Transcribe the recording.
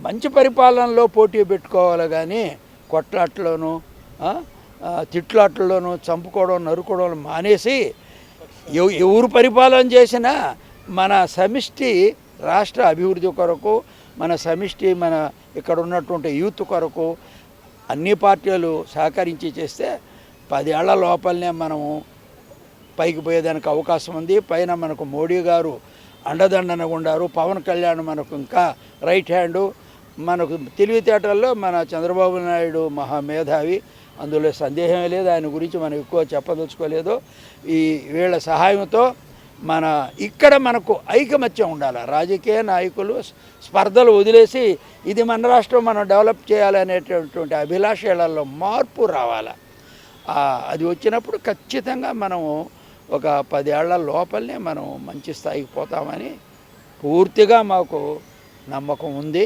మంచి పరిపాలనలో పోటీ పెట్టుకోవాలి కానీ కొట్లాట్లోనూ తిట్లాట్లలోనూ చంపుకోవడం నరుకోవడం మానేసి ఎవరు పరిపాలన చేసినా మన సమిష్టి రాష్ట్ర అభివృద్ధి కొరకు మన సమిష్టి మన ఇక్కడ ఉన్నటువంటి యూత్ కొరకు అన్ని పార్టీలు సహకరించి చేస్తే 10 ఏళ్ల లోపలనే మనము పైకి పోయేదానికి అవకాశం ఉంది. పైన మనకు మోడీ గారు అండదండనగా ఉండారు. పవన్ కళ్యాణ్ మనకు ఇంకా రైట్ హ్యాండు. మనకు తెలివితేటల్లో మన చంద్రబాబు నాయుడు మహామేధావి, అందులో సందేహమే లేదు. ఆయన గురించి మనం ఎక్కువ చెప్పదలుచుకోలేదు. ఈ వీళ్ళ సహాయంతో మన ఇక్కడ మనకు ఐకమత్యం ఉండాలి. రాజకీయ నాయకులు స్పర్ధలు వదిలేసి ఇది మన రాష్ట్రం మనం డెవలప్ చేయాలనేటటువంటి అభిలాషలలో మార్పు రావాలి. అది వచ్చినప్పుడు ఖచ్చితంగా మనము ఒక 10 ఏళ్ల లోపలనే మనం మంచి స్థాయికి పోతామని పూర్తిగా మాకు నమ్మకం ఉంది.